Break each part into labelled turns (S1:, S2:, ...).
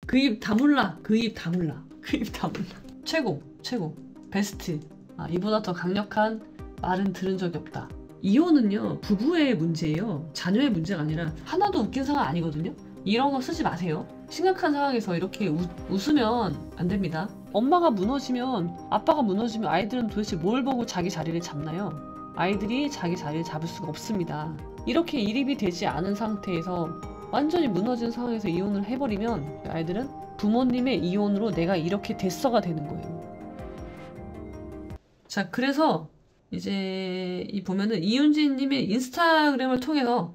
S1: 그 입 다물라. 그 입 다물라. 그 입 다물라. 최고. 최고. 베스트. 이보다 더 강력한 말은 들은 적이 없다. 이혼은요 부부의 문제예요. 자녀의 문제가 아니라. 하나도 웃긴 상황 아니거든요. 이런 거 쓰지 마세요. 심각한 상황에서 이렇게 웃으면 안 됩니다. 엄마가 무너지면, 아빠가 무너지면 아이들은 도대체 뭘 보고 자기 자리를 잡나요? 아이들이 자기 자리를 잡을 수가 없습니다. 이렇게 이입이 되지 않은 상태에서 완전히 무너진 상황에서 이혼을 해버리면 아이들은 부모님의 이혼으로 내가 이렇게 됐어가 되는 거예요. 자, 그래서 이제 보면은 이윤진님의 인스타그램을 통해서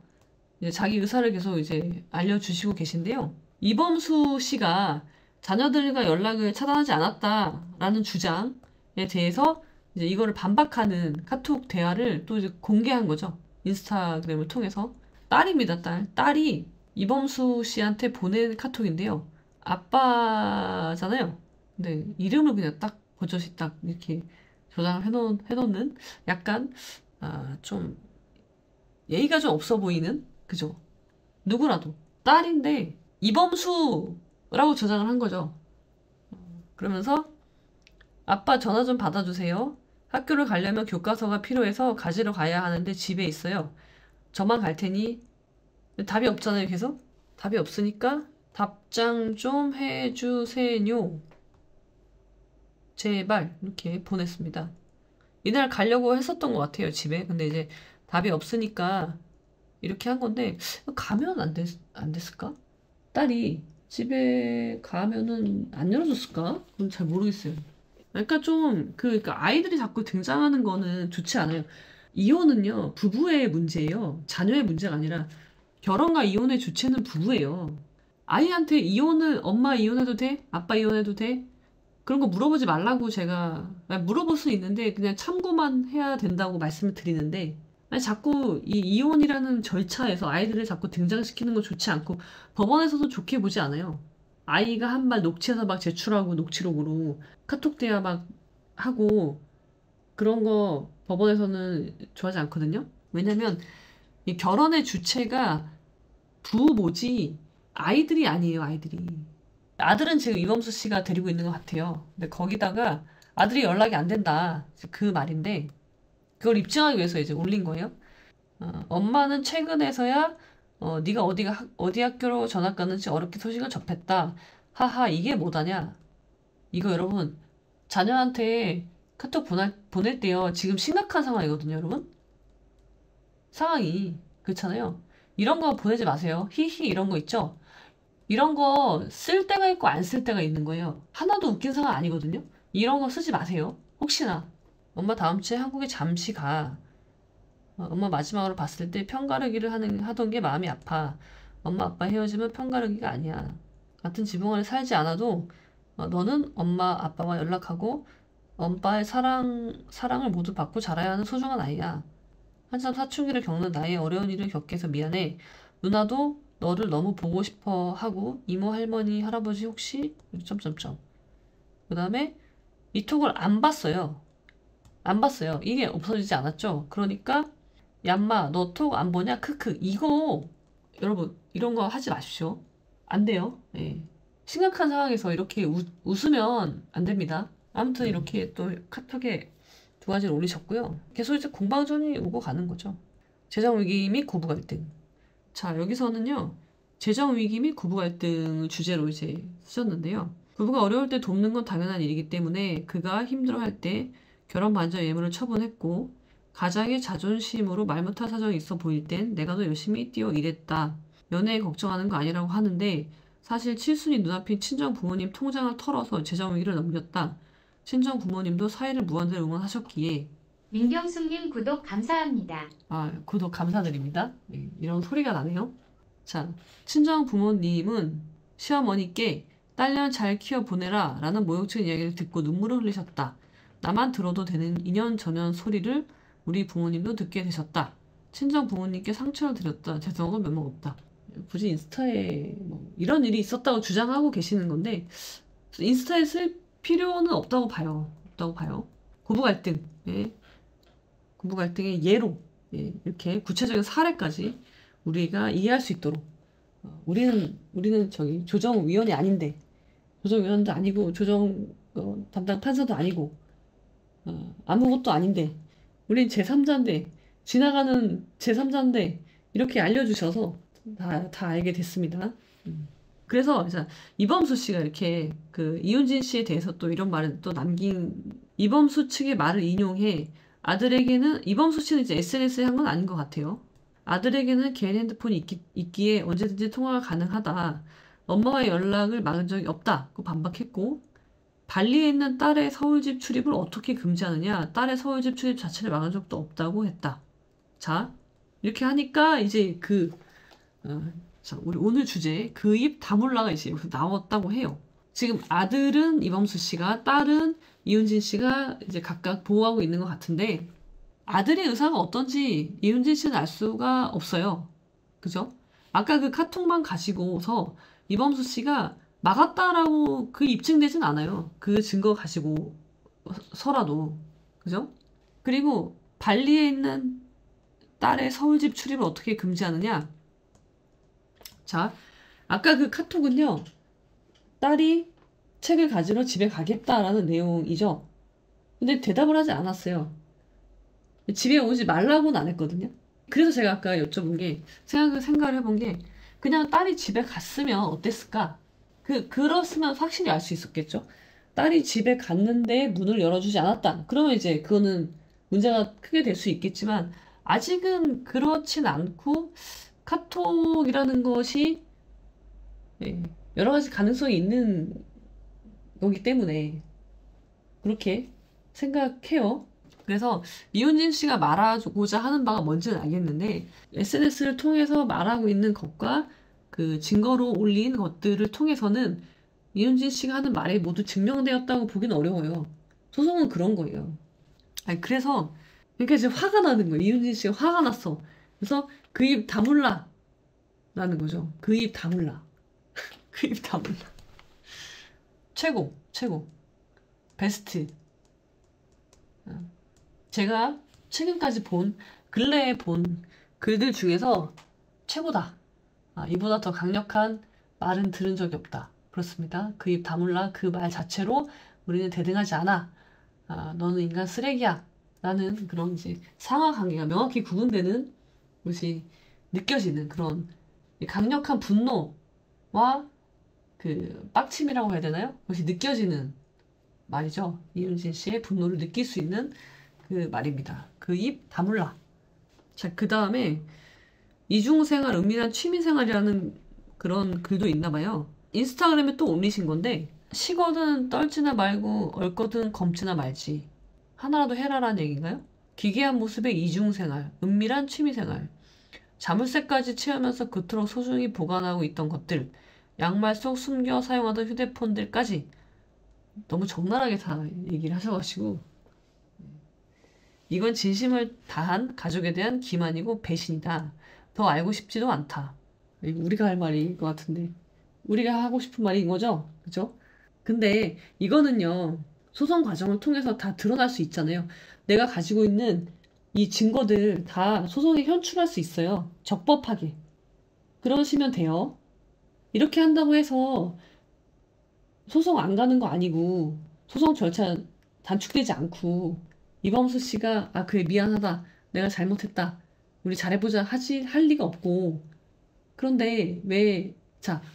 S1: 이제 자기 의사를 계속 이제 알려주시고 계신데요. 이범수 씨가 자녀들과 연락을 차단하지 않았다라는 주장에 대해서 이제 이거를 반박하는 카톡 대화를 또 이제 공개한 거죠. 인스타그램을 통해서. 딸입니다, 딸. 딸이 이범수 씨한테 보낸 카톡인데요. 아빠잖아요. 근데 이름을 그냥 딱 버젓이 딱 이렇게 저장을 해놓는 약간 좀 예의가 좀 없어 보이는, 그죠? 누구라도 딸인데 이범수라고 저장을 한 거죠. 그러면서 아빠 전화 좀 받아주세요. 학교를 가려면 교과서가 필요해서 가지러 가야 하는데 집에 있어요. 저만 갈 테니. 답이 없잖아요, 계속. 답이 없으니까 답장 좀 해주세요. 제발. 이렇게 보냈습니다. 이날 가려고 했었던 것 같아요, 집에. 근데 이제 답이 없으니까 이렇게 한 건데, 가면 안 됐을까? 딸이 집에 가면은 안 열어줬을까? 그건 잘 모르겠어요. 그러니까 좀, 그러니까 아이들이 자꾸 등장하는 거는 좋지 않아요. 이혼은요, 부부의 문제예요. 자녀의 문제가 아니라, 결혼과 이혼의 주체는 부부예요. 아이한테 엄마 이혼해도 돼? 아빠 이혼해도 돼? 그런 거 물어보지 말라고 제가, 물어볼 수 있는데 그냥 참고만 해야 된다고 말씀을 드리는데, 자꾸 이 이혼이라는 절차에서 아이들을 자꾸 등장시키는 건 좋지 않고, 법원에서도 좋게 보지 않아요. 아이가 한 말 녹취해서 막 제출하고 녹취록으로 카톡 대화 막 하고 그런 거 법원에서는 좋아하지 않거든요. 왜냐면 이 결혼의 주체가 부모지 아이들이 아니에요, 아이들이. 아들은 지금 이범수 씨가 데리고 있는 것 같아요. 근데 거기다가 아들이 연락이 안 된다. 그 말인데 그걸 입증하기 위해서 이제 올린 거예요. 엄마는 최근에서야 네가 어디 학교로 전학 가는지 어렵게 소식을 접했다. 하하, 이게 뭐다냐? 이거 여러분 자녀한테 카톡 보낼 때요. 지금 심각한 상황이거든요, 여러분. 상황이 그렇잖아요. 이런 거 보내지 마세요. 히히 이런 거 있죠? 이런 거 쓸 때가 있고 안 쓸 때가 있는 거예요. 하나도 웃긴 상황 아니거든요. 이런 거 쓰지 마세요. 혹시나 엄마 다음 주에 한국에 잠시 가. 엄마 마지막으로 봤을 때 편가르기를 하던 게 마음이 아파. 엄마 아빠 헤어지면 편가르기가 아니야. 같은 지붕 아래 살지 않아도 너는 엄마 아빠와 연락하고 엄빠의 사랑을 모두 받고 자라야 하는 소중한 아이야. 한참 사춘기를 겪는 나의 어려운 일을 겪게 해서 미안해. 누나도 너를 너무 보고 싶어 하고 이모 할머니 할아버지 혹시 점점점. 그 다음에 이 톡을 안 봤어요. 안 봤어요. 이게 없어지지 않았죠. 그러니까 얌마 너 톡 안 보냐? 크크. 이거 여러분 이런 거 하지 마십시오. 안 돼요. 예. 심각한 상황에서 이렇게 웃으면 안 됩니다. 아무튼 이렇게 또 카톡에 두 가지를 올리셨고요. 계속 이제 공방전이 오고 가는 거죠. 재정위기 및 고부 갈등. 자, 여기서는요. 재정위기 및 고부 갈등을 주제로 이제 쓰셨는데요. 부부가 어려울 때 돕는 건 당연한 일이기 때문에 그가 힘들어할 때 결혼 반전 예물을 처분했고 가장의 자존심으로 말 못할 사정이 있어 보일 땐 내가 더 열심히 뛰어 일했다. 연애 걱정하는 거 아니라고 하는데 사실 칠순이 눈앞인 친정 부모님 통장을 털어서 재정 위기를 넘겼다. 친정 부모님도 사이를 무한대로 응원하셨기에.
S2: 민경숙님 구독 감사합니다.
S1: 구독 감사드립니다. 네, 이런 소리가 나네요. 자, 친정 부모님은 시어머니께 딸년 잘 키워보내라 라는 모욕적인 이야기를 듣고 눈물을 흘리셨다. 나만 들어도 되는 이년저년 소리를 우리 부모님도 듣게 되셨다. 친정 부모님께 상처를 드렸다. 죄송한 건 면목 없다. 굳이 인스타에 이런 일이 있었다고 주장하고 계시는 건데 인스타에 쓸 필요는 없다고 봐요. 고부 갈등. 예. 고부 갈등의 예로 이렇게 구체적인 사례까지 우리가 이해할 수 있도록 우리는 저기 조정위원이 아닌데, 조정위원도 아니고, 담당 판사도 아니고, 아무것도 아닌데, 우린 제3자인데, 지나가는 제3자인데, 이렇게 알려주셔서 다 알게 됐습니다. 그래서 이범수 씨가 이렇게 그 이윤진 씨에 대해서 또 이런 말을 또 이범수 측의 말을 인용해 아들에게는 이범수 씨는 이제 SNS에 한 건 아닌 것 같아요. 아들에게는 개인 핸드폰이 있기에 언제든지 통화가 가능하다. 엄마와의 연락을 막은 적이 없다고 반박했고 발리에 있는 딸의 서울집 출입을 어떻게 금지하느냐. 딸의 서울집 출입 자체를 막은 적도 없다고 했다. 자, 이렇게 하니까 이제 자, 우리 오늘 주제 그 입 다물라가 이제 여기서 나왔다고 해요. 지금 아들은 이범수 씨가, 딸은 이윤진 씨가 이제 각각 보호하고 있는 것 같은데 아들의 의사가 어떤지 이윤진 씨는 알 수가 없어요. 그죠? 아까 그 카톡만 가지고서 이범수 씨가 막았다라고 그 입증되진 않아요. 그 증거 가지고서라도. 그죠? 그리고 발리에 있는 딸의 서울집 출입을 어떻게 금지하느냐? 자, 아까 그 카톡은요, 딸이 책을 가지러 집에 가겠다라는 내용이죠. 근데 대답을 하지 않았어요. 집에 오지 말라고는 안 했거든요. 그래서 제가 아까 여쭤본 게, 생각을 해본 게, 그냥 딸이 집에 갔으면 어땠을까? 그렇으면 확실히 알 수 있었겠죠? 딸이 집에 갔는데 문을 열어주지 않았다. 그러면 이제 그거는 문제가 크게 될 수 있겠지만, 아직은 그렇진 않고, 카톡이라는 것이 여러 가지 가능성이 있는 거기 때문에 그렇게 생각해요. 그래서 이윤진 씨가 말하고자 하는 바가 뭔지는 알겠는데 SNS를 통해서 말하고 있는 것과 그 증거로 올린 것들을 통해서는 이윤진 씨가 하는 말이 모두 증명되었다고 보기는 어려워요. 소송은 그런 거예요. 그래서 그러니까 이제 화가 나는 거예요. 이윤진 씨가 화가 났어. 그래서 그 입 다물라 라는 거죠. 그 입 다물라. 그 입 다물라. 최고. 베스트. 제가 최근까지 근래에 본 글들 중에서 최고다. 이보다 더 강력한 말은 들은 적이 없다. 그렇습니다. 그 입 다물라. 그 말 자체로 우리는 대등하지 않아. 너는 인간 쓰레기야. 라는 그런 이제 상하 관계가 명확히 구분되는 것이 느껴지는 그런 강력한 분노와 그 빡침이라고 해야 되나요? 그것이 느껴지는 말이죠. 이윤진 씨의 분노를 느낄 수 있는 그 말입니다. 그 입 다물라. 자, 그 다음에 이중생활, 은밀한 취미생활이라는 그런 글도 있나 봐요. 인스타그램에 또 올리신 건데 시거든 떨지나 말고 얼거든 검지나 말지. 하나라도 해라라는 얘기인가요? 기괴한 모습의 이중생활, 은밀한 취미생활. 자물쇠까지 채우면서 그토록 소중히 보관하고 있던 것들, 양말 속 숨겨 사용하던 휴대폰들까지 너무 적나라하게 다 얘기를 하셔가지고 이건 진심을 다한 가족에 대한 기만이고 배신이다. 더 알고 싶지도 않다. 우리가 할 말인 것 같은데 우리가 하고 싶은 말인 거죠? 그죠? 근데 이거는요 소송 과정을 통해서 다 드러날 수 있잖아요. 내가 가지고 있는 이 증거들 다 소송에 현출할 수 있어요. 적법하게. 그러시면 돼요. 이렇게 한다고 해서 소송 안 가는 거 아니고 소송 절차 단축되지 않고 이범수 씨가 그래 미안하다. 내가 잘못했다. 우리 잘해보자 할 리가 없고 그런데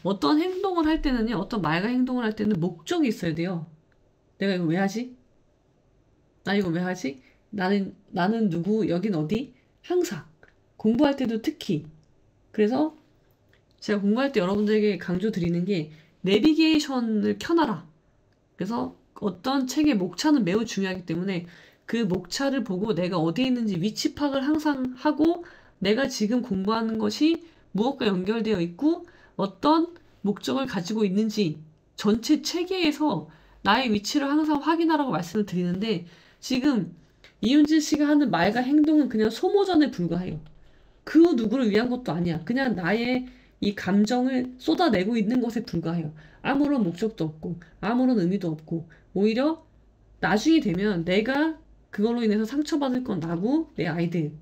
S1: 어떤 행동을 할 때는요. 어떤 말과 행동을 할 때는 목적이 있어야 돼요. 내가 이거 왜 하지? 나 이거 왜 하지? 나는 누구, 여긴 어디? 항상. 공부할 때도 특히. 그래서 제가 공부할 때 여러분들에게 강조드리는 게 내비게이션을 켜놔라. 그래서 어떤 책의 목차는 매우 중요하기 때문에 그 목차를 보고 내가 어디에 있는지 위치 파악을 항상 하고 내가 지금 공부하는 것이 무엇과 연결되어 있고 어떤 목적을 가지고 있는지 전체 체계에서 나의 위치를 항상 확인하라고 말씀을 드리는데 지금 이윤진 씨가 하는 말과 행동은 그냥 소모전에 불과해요. 그 누구를 위한 것도 아니야. 그냥 나의 이 감정을 쏟아내고 있는 것에 불과해요. 아무런 목적도 없고 아무런 의미도 없고 오히려 나중이 되면 내가 그걸로 인해서 상처받을 건 나고 내 아이들이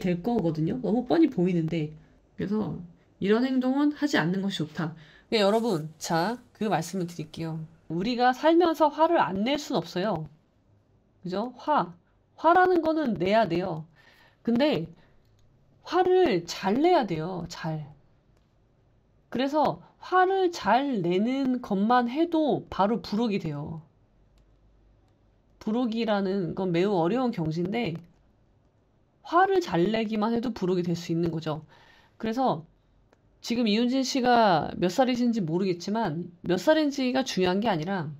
S1: 될 거거든요. 너무 뻔히 보이는데 그래서 이런 행동은 하지 않는 것이 좋다. 네, 여러분, 자, 그 말씀을 드릴게요. 우리가 살면서 화를 안 낼 순 없어요. 그죠? 화라는 거는 내야 돼요. 근데 화를 잘 내야 돼요. 잘. 그래서 화를 잘 내는 것만 해도 바로 부록이 돼요. 부록이라는 건 매우 어려운 경지인데 화를 잘 내기만 해도 부록이 될 수 있는 거죠. 그래서 지금 이윤진 씨가 몇 살이신지 모르겠지만 몇 살인지가 중요한 게 아니라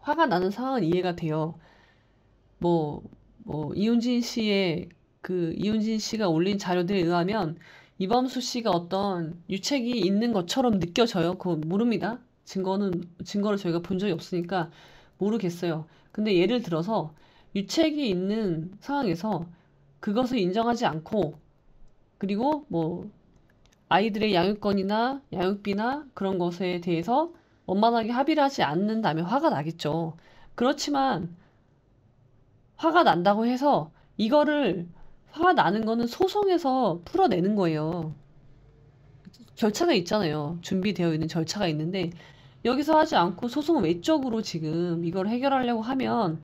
S1: 화가 나는 상황은 이해가 돼요. 뭐 이윤진 씨가 올린 자료들에 의하면 이범수 씨가 어떤 유책이 있는 것처럼 느껴져요. 그건 모릅니다. 증거를 저희가 본 적이 없으니까 모르겠어요. 근데 예를 들어서 유책이 있는 상황에서 그것을 인정하지 않고 그리고 뭐 아이들의 양육권이나 양육비나 그런 것에 대해서 원만하게 합의를 하지 않는다면 화가 나겠죠. 그렇지만 화가 난다고 해서 이거를 화가 나는 거는 소송에서 풀어내는 거예요. 절차가 있잖아요. 준비되어 있는 절차가 있는데 여기서 하지 않고 소송 외적으로 지금 이걸 해결하려고 하면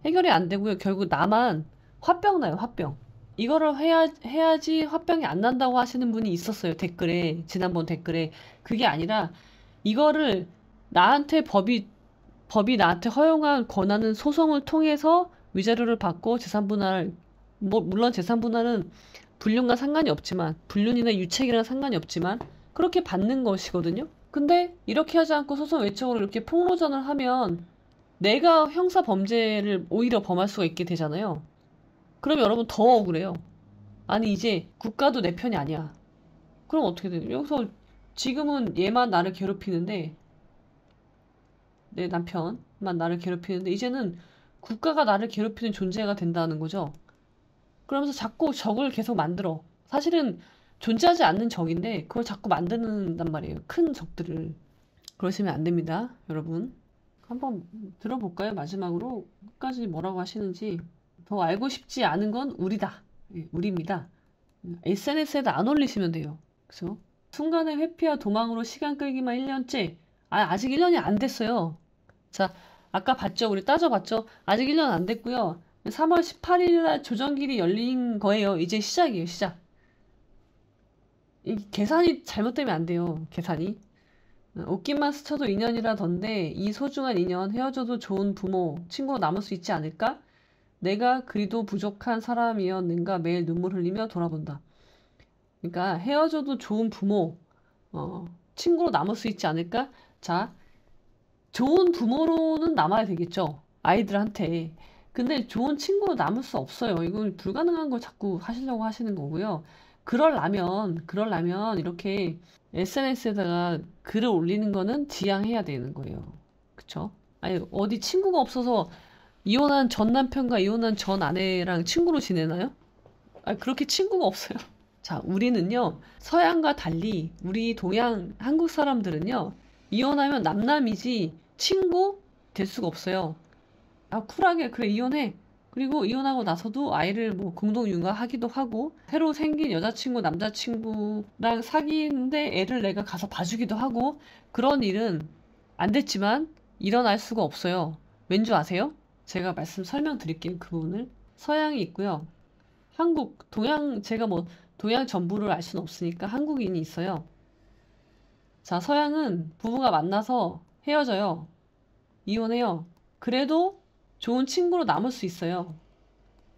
S1: 해결이 안 되고요. 결국 나만 화병 나요. 화병. 이거를 해야지 화병이 안 난다고 하시는 분이 있었어요. 댓글에. 지난번 댓글에. 그게 아니라 이거를 나한테 법이 나한테 허용한 권한은 소송을 통해서 위자료를 받고 재산분할, 물론 재산분할은 불륜과 상관이 없지만, 불륜이나 유책이랑 상관이 없지만, 그렇게 받는 것이거든요. 근데 이렇게 하지 않고 소송 외적으로 이렇게 폭로전을 하면 내가 형사 범죄를 오히려 범할 수가 있게 되잖아요. 그럼 여러분 더 억울해요. 아니 이제 국가도 내 편이 아니야. 그럼 어떻게 돼요? 여기서 지금은 얘만 나를 괴롭히는데 내 남편만 나를 괴롭히는데 이제는 국가가 나를 괴롭히는 존재가 된다는 거죠. 그러면서 자꾸 적을 계속 만들어. 사실은 존재하지 않는 적인데 그걸 자꾸 만드는단 말이에요. 큰 적들을. 그러시면 안 됩니다, 여러분. 한번 들어볼까요? 마지막으로 끝까지 뭐라고 하시는지. 더 알고 싶지 않은 건 우리다. 예, 우리입니다. SNS에다 안 올리시면 돼요. 그죠? 순간의 회피와 도망으로 시간 끌기만 1년째. 아직 1년이 안 됐어요. 자, 아까 봤죠? 우리 따져봤죠? 아직 1년 안 됐고요. 3월 18일날 조정길이 열린 거예요. 이제 시작이에요, 시작. 이 계산이 잘못되면 안 돼요, 계산이. 옷깃만 스쳐도 인연이라던데 이 소중한 인연 헤어져도 좋은 부모, 친구로 남을 수 있지 않을까? 내가 그리도 부족한 사람이었는가 매일 눈물 흘리며 돌아본다. 그러니까 헤어져도 좋은 부모, 친구로 남을 수 있지 않을까? 자, 좋은 부모로는 남아야 되겠죠. 아이들한테. 근데 좋은 친구로 남을 수 없어요. 이건 불가능한 걸 자꾸 하시려고 하시는 거고요. 그러려면 이렇게 SNS에다가 글을 올리는 거는 지양해야 되는 거예요. 그쵸? 아니, 어디 친구가 없어서 이혼한 전 남편과 이혼한 전 아내랑 친구로 지내나요? 아니, 그렇게 친구가 없어요. 자, 우리는요, 서양과 달리, 우리 동양, 한국 사람들은요, 이혼하면 남남이지 친구 될 수가 없어요. 쿨하게, 그래, 이혼해. 그리고 이혼하고 나서도 아이를 뭐 공동 육아하기도 하고, 새로 생긴 여자친구, 남자친구랑 사귀는데 애를 내가 가서 봐주기도 하고, 그런 일은 안 됐지만 일어날 수가 없어요. 왠 줄 아세요? 제가 설명드릴게요. 그 부분을. 서양이 있고요. 제가 뭐 동양 전부를 알 수는 없으니까 한국인이 있어요. 자, 서양은 부부가 만나서 헤어져요. 이혼해요. 그래도 좋은 친구로 남을 수 있어요.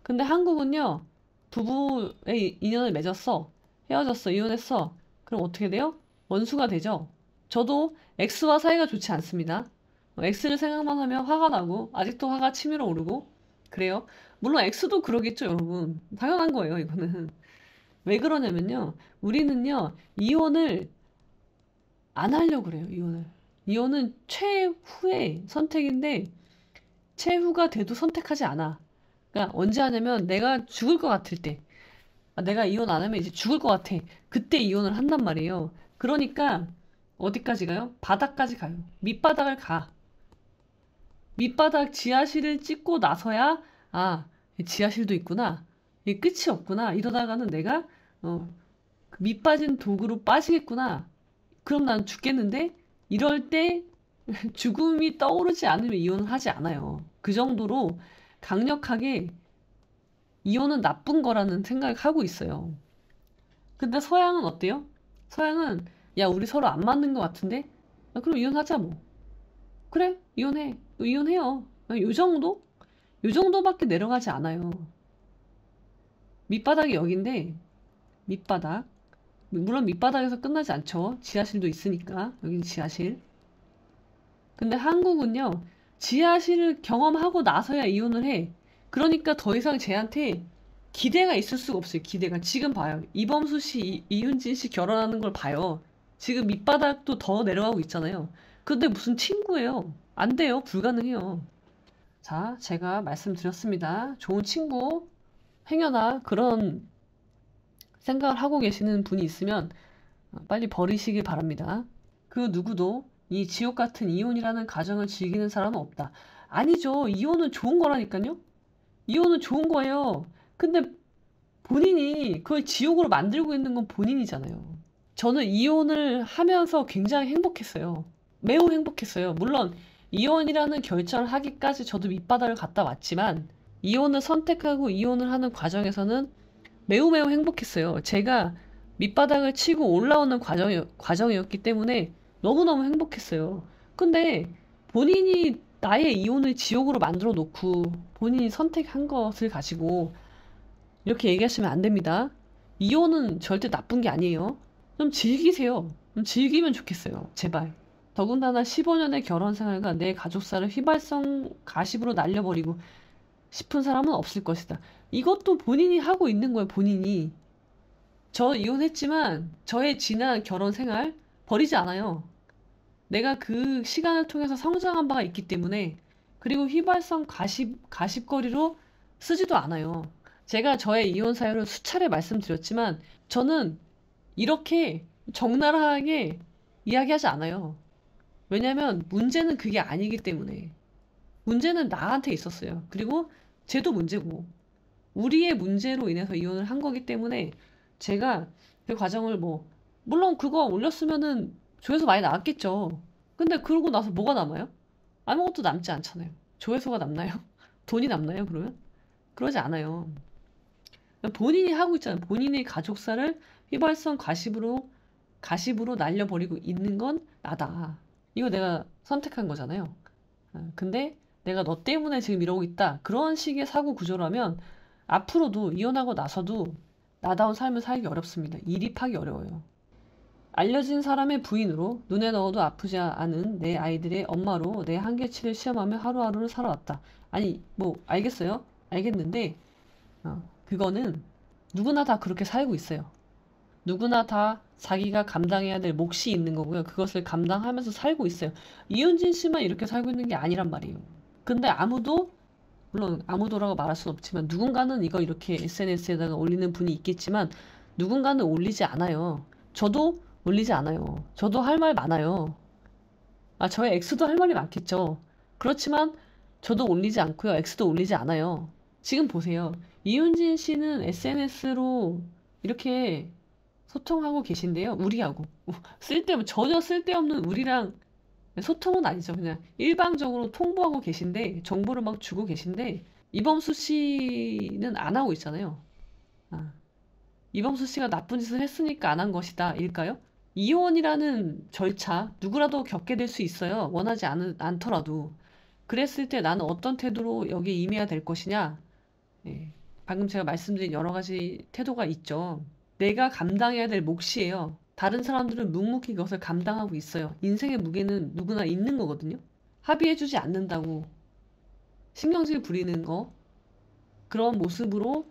S1: 근데 한국은요, 부부의 인연을 맺었어. 헤어졌어. 이혼했어. 그럼 어떻게 돼요? 원수가 되죠. 저도 X와 사이가 좋지 않습니다. X를 생각만 하면 화가 나고 아직도 화가 치밀어 오르고 그래요. 물론 X도 그러겠죠, 여러분. 당연한 거예요, 이거는. 왜 그러냐면요. 우리는요, 이혼을 안 하려고 그래요, 이혼을. 이혼은 최후의 선택인데 최후가 돼도 선택하지 않아. 그러니까 언제 하냐면 내가 죽을 것 같을 때. 내가 이혼 안 하면 이제 죽을 것 같아. 그때 이혼을 한단 말이에요. 그러니까 어디까지 가요? 바닥까지 가요. 밑바닥을 가. 밑바닥 지하실을 찍고 나서야 지하실도 있구나. 이게 끝이 없구나. 이러다가는 내가 밑 빠진 독으로 빠지겠구나. 그럼 난 죽겠는데? 이럴 때 죽음이 떠오르지 않으면 이혼을 하지 않아요. 그 정도로 강력하게 이혼은 나쁜 거라는 생각을 하고 있어요. 근데 서양은 어때요? 서양은 야 우리 서로 안 맞는 것 같은데? 그럼 이혼하자 뭐. 그래 이혼해. 이혼해요. 요 정도? 요 정도밖에 내려가지 않아요. 밑바닥이 여긴데 밑바닥. 물론 밑바닥에서 끝나지 않죠. 지하실도 있으니까. 여기는 지하실. 근데 한국은요. 지하실을 경험하고 나서야 이혼을 해. 그러니까 더 이상 쟤한테 기대가 있을 수가 없어요. 기대가. 지금 봐요. 이범수 씨, 이윤진 씨 결혼하는 걸 봐요. 지금 밑바닥도 더 내려가고 있잖아요. 근데 무슨 친구예요? 안 돼요. 불가능해요. 자, 제가 말씀드렸습니다. 좋은 친구, 행여나 그런 생각을 하고 계시는 분이 있으면 빨리 버리시길 바랍니다. 그 누구도 이 지옥 같은 이혼이라는 가정을 즐기는 사람은 없다. 아니죠. 이혼은 좋은 거라니까요. 이혼은 좋은 거예요. 근데 본인이 그걸 지옥으로 만들고 있는 건 본인이잖아요. 저는 이혼을 하면서 굉장히 행복했어요. 매우 행복했어요. 물론 이혼이라는 결정을 하기까지 저도 밑바닥을 갔다 왔지만 이혼을 선택하고 이혼을 하는 과정에서는 매우 행복했어요. 제가 밑바닥을 치고 올라오는 과정이었기 때문에 너무너무 행복했어요. 근데 본인이 나의 이혼을 지옥으로 만들어 놓고 본인이 선택한 것을 가지고 이렇게 얘기하시면 안 됩니다. 이혼은 절대 나쁜 게 아니에요. 좀 즐기세요. 좀 즐기면 좋겠어요. 제발. 더군다나 15년의 결혼 생활과 내 가족사를 휘발성 가십으로 날려버리고 싶은 사람은 없을 것이다. 이것도 본인이 하고 있는 거예요. 본인이. 저 이혼했지만 저의 지난 결혼 생활 버리지 않아요. 내가 그 시간을 통해서 성장한 바가 있기 때문에 그리고 휘발성 가십거리로 쓰지도 않아요. 제가 저의 이혼 사유를 수차례 말씀드렸지만 저는 이렇게 적나라하게 이야기하지 않아요. 왜냐면 문제는 그게 아니기 때문에. 문제는 나한테 있었어요. 그리고 쟤도 문제고 우리의 문제로 인해서 이혼을 한 거기 때문에 제가 그 과정을 물론 그거 올렸으면은 조회수 많이 나왔겠죠. 근데 그러고 나서 뭐가 남아요? 아무것도 남지 않잖아요. 조회수가 남나요? 돈이 남나요, 그러면? 그러지 않아요. 본인이 하고 있잖아요. 본인의 가족사를 휘발성 가십으로 날려버리고 있는 건 나다. 이거 내가 선택한 거잖아요. 근데 내가 너 때문에 지금 이러고 있다. 그런 식의 사고 구조라면 앞으로도 이혼하고 나서도 나다운 삶을 살기 어렵습니다. 이립하기 어려워요. 알려진 사람의 부인으로 눈에 넣어도 아프지 않은 내 아이들의 엄마로 내 한계치를 시험하며 하루하루를 살아왔다. 아니 알겠어요. 알겠는데 그거는 누구나 다 그렇게 살고 있어요. 누구나 다 자기가 감당해야 될 몫이 있는 거고요. 그것을 감당하면서 살고 있어요. 이윤진 씨만 이렇게 살고 있는 게 아니란 말이에요. 근데 물론 아무도라고 말할 수는 없지만 누군가는 이거 이렇게 SNS에다가 올리는 분이 있겠지만 누군가는 올리지 않아요. 저도 올리지 않아요. 저도 할 말 많아요. 저의 X도 할 말이 많겠죠. 그렇지만 저도 올리지 않고요. X도 올리지 않아요. 지금 보세요. 이윤진 씨는 SNS로 이렇게 소통하고 계신데요. 우리하고. 전혀 쓸데없는 우리랑 소통은 아니죠. 그냥 일방적으로 통보하고 계신데, 정보를 막 주고 계신데, 이범수 씨는 안 하고 있잖아요. 이범수 씨가 나쁜 짓을 했으니까 안 한 것이다. 일까요? 이혼이라는 절차, 누구라도 겪게 될 수 있어요. 원하지 않더라도. 그랬을 때 나는 어떤 태도로 여기에 임해야 될 것이냐? 방금 제가 말씀드린 여러 가지 태도가 있죠. 내가 감당해야 될 몫이에요. 다른 사람들은 묵묵히 그것을 감당하고 있어요. 인생의 무게는 누구나 있는 거거든요. 합의해주지 않는다고 신경질 부리는 거 그런 모습으로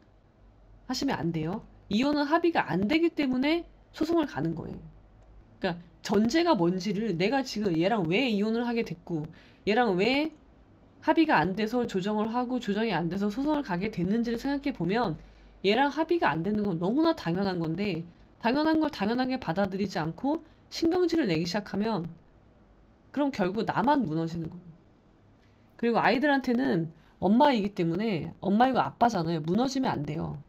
S1: 하시면 안 돼요. 이혼은 합의가 안 되기 때문에 소송을 가는 거예요. 그러니까 전제가 뭔지를 내가 지금 얘랑 왜 이혼을 하게 됐고 얘랑 왜 합의가 안 돼서 조정을 하고 조정이 안 돼서 소송을 가게 됐는지를 생각해 보면 얘랑 합의가 안 되는 건 너무나 당연한 건데 당연한 걸 당연하게 받아들이지 않고 신경질을 내기 시작하면 그럼 결국 나만 무너지는 거예요. 그리고 아이들한테는 엄마이기 때문에 엄마이고 아빠잖아요. 무너지면 안 돼요.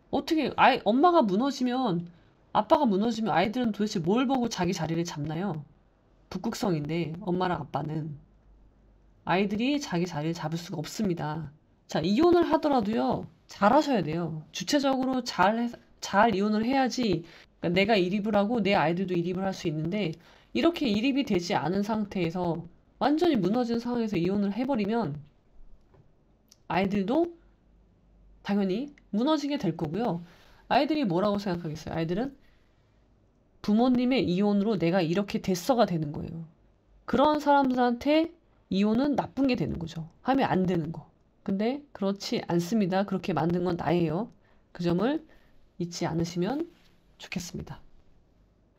S1: 어떻게 엄마가 무너지면 아빠가 무너지면 아이들은 도대체 뭘 보고 자기 자리를 잡나요? 북극성인데 엄마랑 아빠는 아이들이 자기 자리를 잡을 수가 없습니다. 자, 이혼을 하더라도요. 잘 하셔야 돼요. 주체적으로 잘 이혼을 해야지 그러니까 내가 이립을 하고 내 아이들도 이립을 할 수 있는데 이렇게 이립이 되지 않은 상태에서 완전히 무너진 상황에서 이혼을 해버리면 아이들도 당연히 무너지게 될 거고요. 아이들이 뭐라고 생각하겠어요? 아이들은 부모님의 이혼으로 내가 이렇게 됐어가 되는 거예요. 그런 사람들한테 이혼은 나쁜 게 되는 거죠. 하면 안 되는 거. 근데 그렇지 않습니다. 그렇게 만든 건 나예요. 그 점을 잊지 않으시면 좋겠습니다.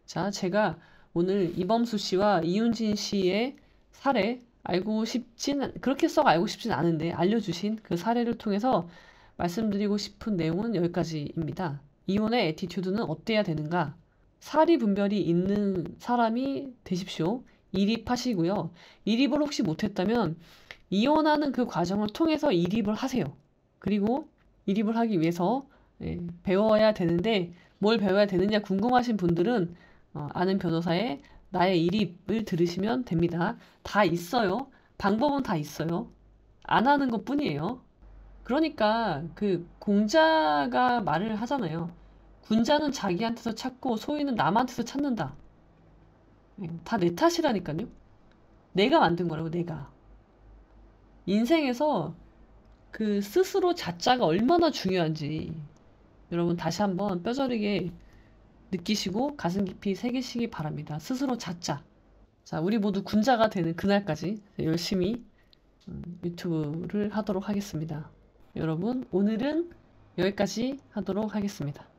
S1: 자, 제가 오늘 이범수 씨와 이윤진 씨의 사례 그렇게 썩 알고 싶진 않은데 알려주신 그 사례를 통해서 말씀드리고 싶은 내용은 여기까지입니다. 이혼의 애티튜드는 어때야 되는가? 사리 분별이 있는 사람이 되십시오. 이립하시고요. 이립을 혹시 못했다면 이혼하는 그 과정을 통해서 이립을 하세요. 그리고 이립을 하기 위해서 배워야 되는데 뭘 배워야 되느냐 궁금하신 분들은 아는 변호사의 나의 이립을 들으시면 됩니다. 다 있어요. 방법은 다 있어요. 안 하는 것 뿐이에요. 그러니까 그 공자가 말을 하잖아요. 군자는 자기한테서 찾고 소인은 남한테서 찾는다. 다 내 탓이라니까요. 내가 만든 거라고 내가. 인생에서 그 스스로 자자가 얼마나 중요한지 여러분 다시 한번 뼈저리게 느끼시고 가슴 깊이 새기시기 바랍니다. 스스로 자자. 자, 우리 모두 군자가 되는 그날까지 열심히 유튜브를 하도록 하겠습니다. 여러분, 오늘은 여기까지 하도록 하겠습니다.